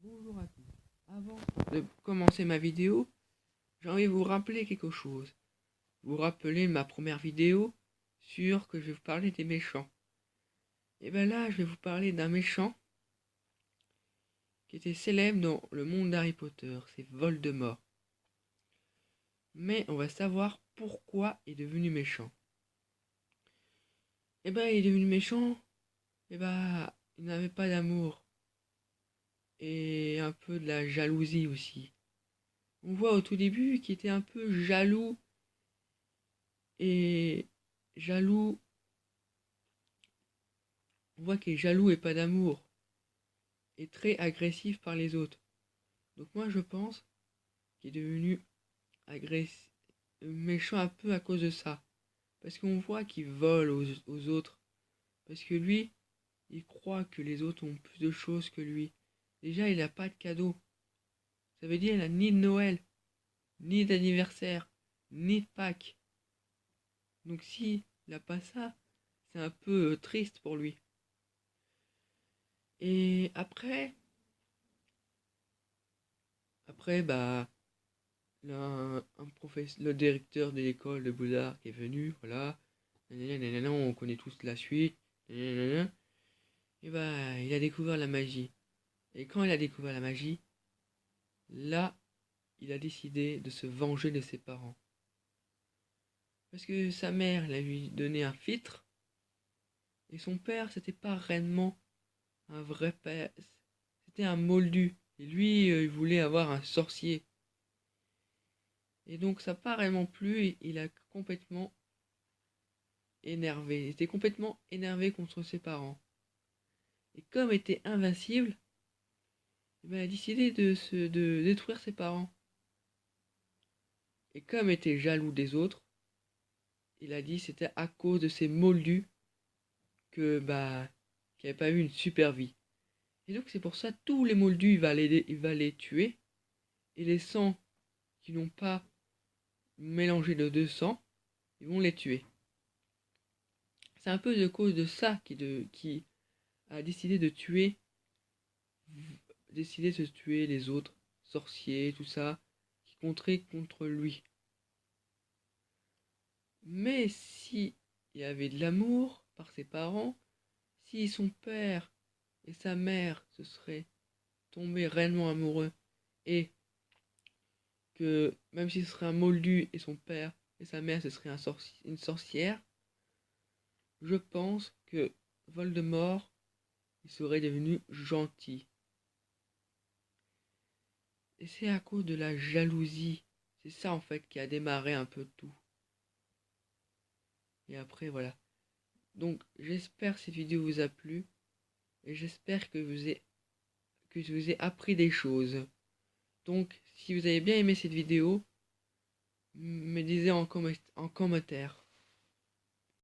Bonjour à tous. Avant de commencer ma vidéo, j'ai envie de vous rappeler quelque chose. Vous rappelez ma première vidéo sur que je vais vous parler des méchants. Et bien là, je vais vous parler d'un méchant qui était célèbre dans le monde d'Harry Potter, c'est Voldemort. Mais on va savoir pourquoi il est devenu méchant. Et ben il est devenu méchant, et ben il n'avait pas d'amour. Et un peu de la jalousie aussi. On voit au tout début qu'il était un peu jaloux et jaloux. On voit qu'il est jaloux et pas d'amour, et très agressif par les autres. Donc moi je pense qu'il est devenu agressif, méchant un peu à cause de ça. Parce qu'on voit qu'il vole aux autres. Parce que lui, il croit que les autres ont plus de choses que lui. Déjà, il n'a pas de cadeau. Ça veut dire qu'il n'a ni de Noël, ni d'anniversaire, ni de Pâques. Donc si il n'a pas ça, c'est un peu triste pour lui. Et après bah, là, le directeur de l'école de Boudard qui est venu, voilà. Nanana, on connaît tous la suite. Nanana. Et bah, il a découvert la magie. Et quand il a découvert la magie, là, il a décidé de se venger de ses parents. Parce que sa mère, elle a lui donné un filtre. Et son père, c'était pas réellement un vrai père. C'était un moldu. Et lui, il voulait avoir un sorcier. Et donc, ça n'a pas réellement plu. Et il a complètement énervé. Il était complètement énervé contre ses parents. Et comme il était invincible, il a décidé de détruire ses parents. Et comme il était jaloux des autres, il a dit que c'était à cause de ces moldus que qu'il n'avait pas eu une super vie. Et donc c'est pour ça tous les moldus il va les tuer. Et les sangs qui n'ont pas mélangé de deux sangs, ils vont les tuer. C'est un peu de cause de ça qui a décidé de tuer les autres sorciers, tout ça, qui comptaient contre lui. Mais si il y avait de l'amour par ses parents, si son père et sa mère se seraient tombés réellement amoureux, et que même si ce serait un moldu et son père et sa mère ce serait une sorcière, je pense que Voldemort il serait devenu gentil. Et c'est à cause de la jalousie. C'est ça en fait qui a démarré un peu tout. Et après voilà. Donc j'espère que cette vidéo vous a plu. Et j'espère que je vous ai appris des choses. Donc si vous avez bien aimé cette vidéo, me disez en commentaire.